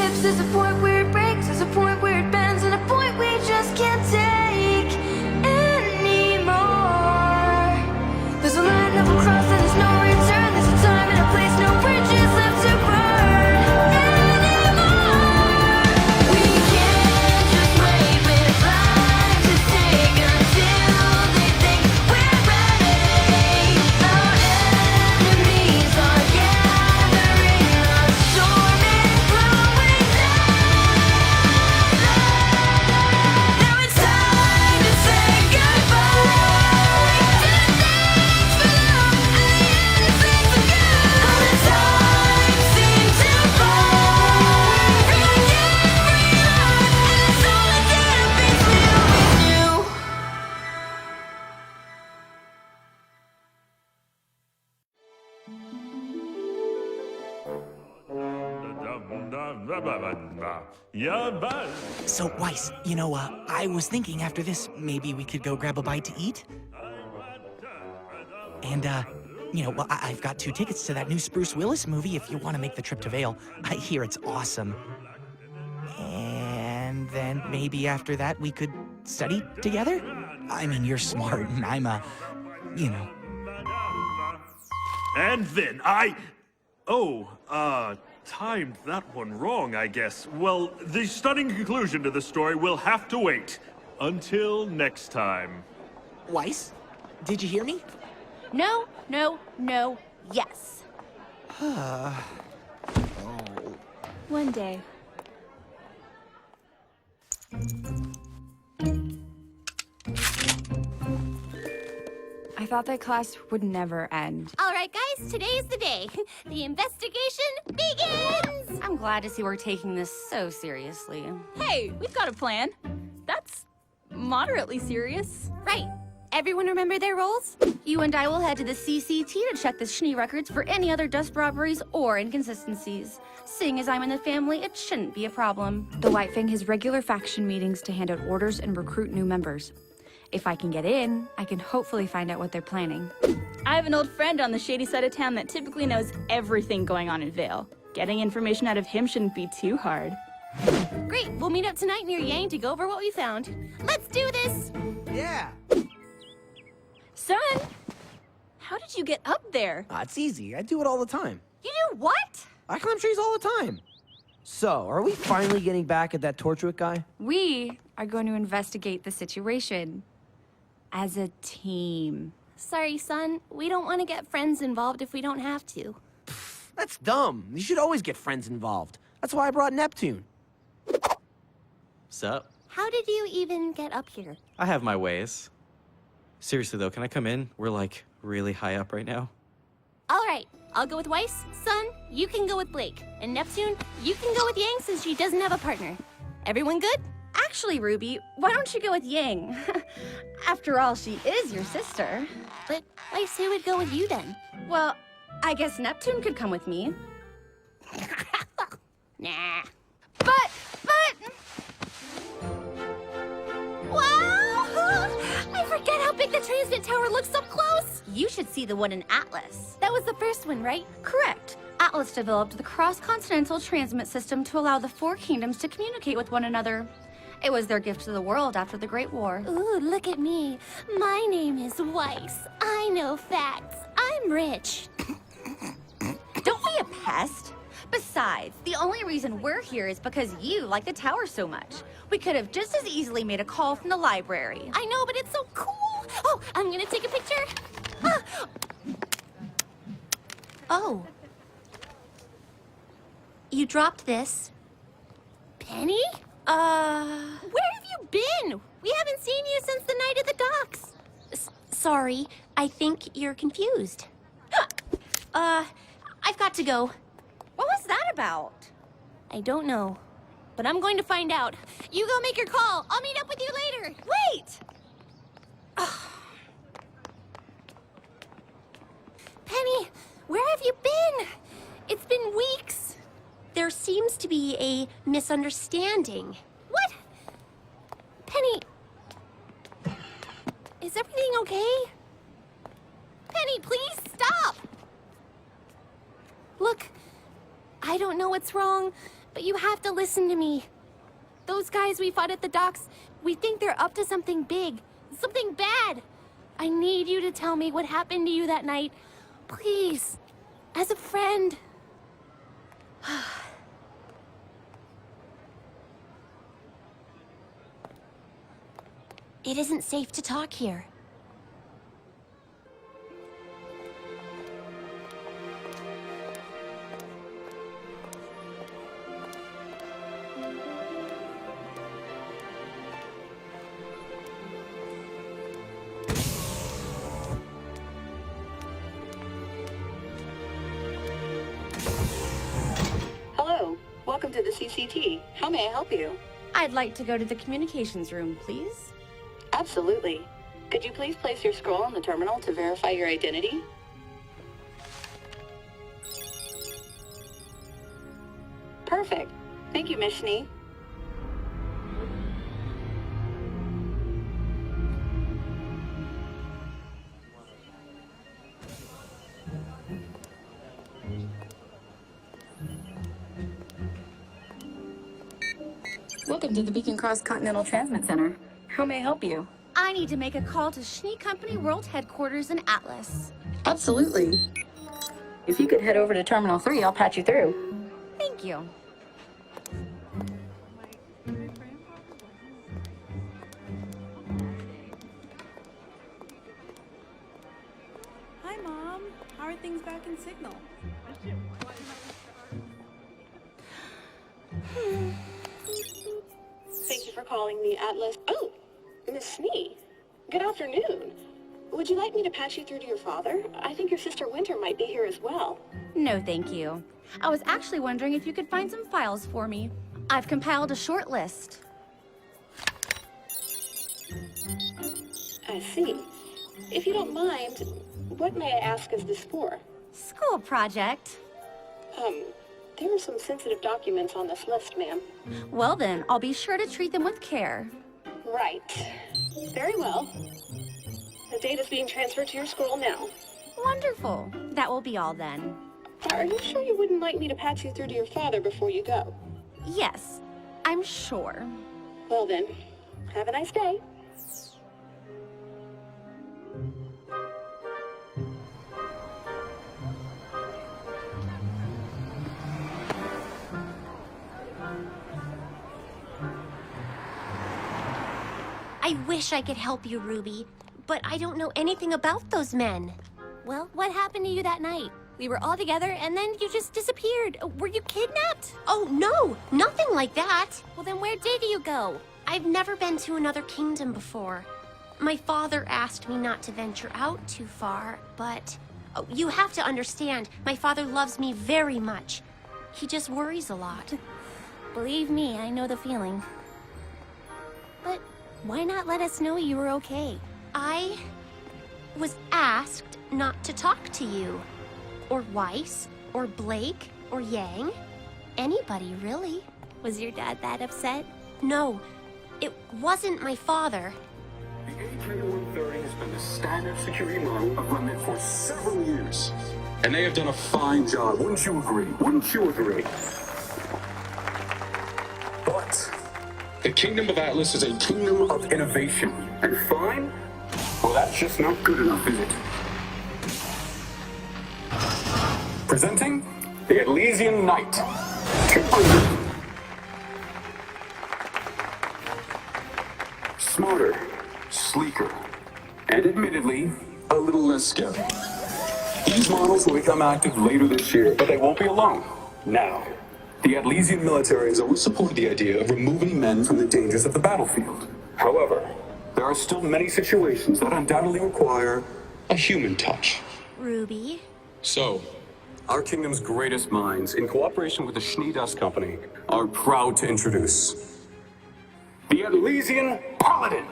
tips, there's a point where it breaks, there's a point where it bends, and a point we just can't take anymore. There's a line of a cross and there's no return. There's a time and a place, no bridges left to burn anymore. We can't just wait with life to take until they think we're ready. Our enemies are gathering, the storm is blowing down. Now it's time to say goodbye to the things we love and the things we got. All the time seems to fly. Bring again, bring on, and it's all the damn things we always knew. Yeah, but So, Weiss, I was thinking after this, maybe we could go grab a bite to eat? And, I've got 2 tickets to that new Bruce Willis movie if you want to make the trip to Vail. I hear it's awesome. And then maybe after that we could study together? I mean, you're smart and I'm and then timed that one wrong, I guess. Well, the stunning conclusion to the story will have to wait until next time. Weiss, did you hear me? No, no, no, yes. One day. I thought that class would never end. All right, guys, today's the day. The investigation begins! I'm glad to see we're taking this so seriously. Hey, we've got a plan. That's moderately serious. Right. Everyone remember their roles? You and I will head to the CCT to check the Schnee records for any other dust robberies or inconsistencies. Seeing as I'm in the family, it shouldn't be a problem. The White Fang has regular faction meetings to hand out orders and recruit new members. If I can get in, I can hopefully find out what they're planning. I have an old friend on the shady side of town that typically knows everything going on in Vail. Getting information out of him shouldn't be too hard. Great, we'll meet up tonight near Yang to go over what we found. Let's do this! Yeah. Son, how did you get up there? It's easy. I do it all the time. You do what? I climb trees all the time. So, are we finally getting back at that Torchwick guy? We are going to investigate the situation as a team. Sorry, son. We don't want to get friends involved if we don't have to. That's dumb. You should always get friends involved. That's why I brought Neptune. Sup? How did you even get up here? I have my ways. Seriously though, can I come in? We're like really high up right now. All right, I'll go with Weiss. Son, you can go with Blake. And Neptune, you can go with Yang since she doesn't have a partner. Everyone good? Actually, Ruby, why don't you go with Yang? After all, she is your sister. But Weiss, who would go with you then? Well, I guess Neptune could come with me. Nah. But... Wow! I forget how big the transmit tower looks up close. You should see the one in Atlas. That was the first one, right? Correct. Atlas developed the cross-continental transmit system to allow the 4 kingdoms to communicate with one another. It was their gift to the world after the Great War. Ooh, look at me. My name is Weiss. I know facts. I'm rich. Don't be a pest. Besides, the only reason we're here is because you like the tower so much. We could have just as easily made a call from the library. I know, but it's so cool. Oh, I'm gonna take a picture. Ah. Oh. You dropped this. Penny? Where have you been? We haven't seen you since the night at the docks. Sorry, I think you're confused. I've got to go. What was that about? I don't know, but I'm going to find out. You go make your call. I'll meet up with you later. Wait! Penny, where have you been? It's been weeks. There seems to be a misunderstanding. What? Penny, is everything okay? Penny, please stop. Look, I don't know what's wrong, But you have to listen to me. Those guys we fought at the docks, we think they're up to something big. Something bad. I need you to tell me what happened to you that night. Please. As a friend. It isn't safe to talk here. Hello, welcome to the CCT. How may I help you? I'd like to go to the communications room, please. Absolutely. Could you please place your scroll on the terminal to verify your identity? Perfect. Thank you, Miss Schnee. Welcome to the Beacon Cross Continental Transmit Center. How may I help you? I need to make a call to Schnee Company World Headquarters in Atlas. Absolutely. If you could head over to Terminal 3, I'll patch you through. Thank you. Hi, Mom. How are things back in Signal? Thank you for calling the Atlas. Oh, Miss Schnee. Good afternoon. Would you like me to patch you through to your father? I think your sister Winter might be here as well. No, thank you. I was actually wondering if you could find some files for me. I've compiled a short list. I see. If you don't mind, what may I ask is this for? School project. There are some sensitive documents on this list, ma'am. Well then, I'll be sure to treat them with care. Right. Very well. The data's being transferred to your scroll now. Wonderful. That will be all then. Are you sure you wouldn't like me to patch you through to your father before you go? Yes, I'm sure. Well then, have a nice day. I wish I could help you, Ruby, but I don't know anything about those men. Well, what happened to you that night? We were all together and then you just disappeared. Were you kidnapped? Oh, no, nothing like that. Well, then where did you go? I've never been to another kingdom before. My father asked me not to venture out too far, but you have to understand, my father loves me very much. He just worries a lot. Believe me, I know the feeling. But why not let us know you were okay? I was asked not to talk to you. Or Weiss, or Blake, or Yang. Anybody, really. Was your dad that upset? No, it wasn't my father. The A3130 has been the standard security model of Remnant for several years. And they have done a fine job, wouldn't you agree? Wouldn't you agree? But the Kingdom of Atlas is a kingdom of innovation. And fine? Well, that's just not good enough, is it? Presenting the Elysian Knight 200. Smarter, sleeker, and admittedly, a little less scary. These models will become active later this year, but they won't be alone. Now, the Atlesian military has always supported the idea of removing men from the dangers of the battlefield. However, there are still many situations that undoubtedly require a human touch. Ruby? So, our kingdom's greatest minds, in cooperation with the Schnee Dust Company, are proud to introduce the Elysian Paladin.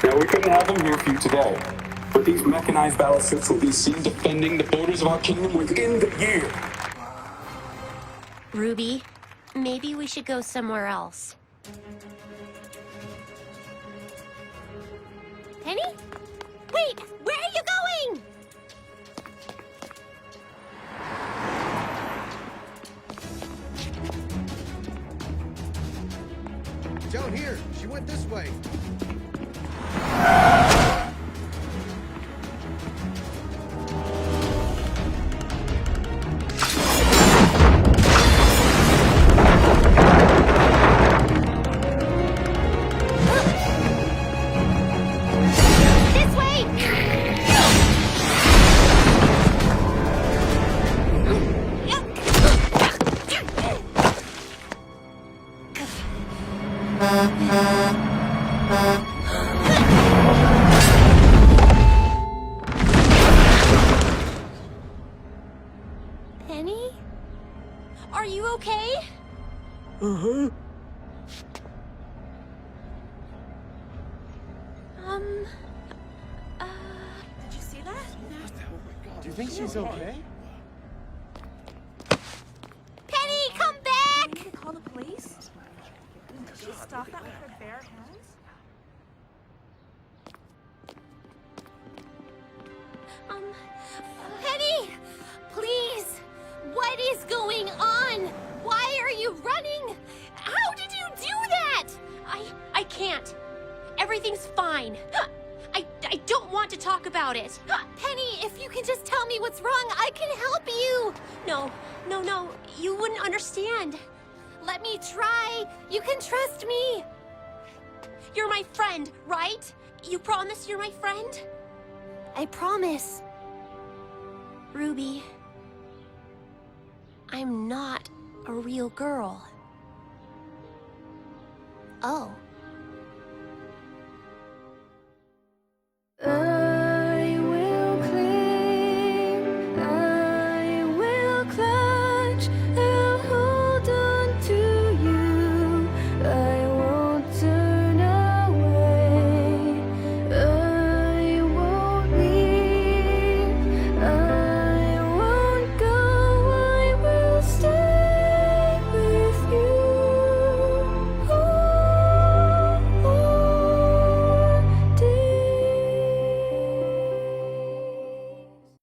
Now, we couldn't have them here for you today, but these mechanized battleships will be seen defending the borders of our kingdom within the year. Ruby, maybe we should go somewhere else. Penny? Wait, where are you going? Down here. She went this way. This way! Penny? Are you okay? Uh-huh. Did you see that? Do you think she's okay? Penny, come back! Did you call the police? Did she stop that with her bare hands? Penny! Please! What is going on? Why are you running? How did you do that? I can't. Everything's fine. I don't want to talk about it. Penny, if you can just tell me what's wrong, I can help you. No. You wouldn't understand. Let me try. You can trust me. You're my friend, right? You promise you're my friend? I promise. Ruby, I'm not a real girl. Oh.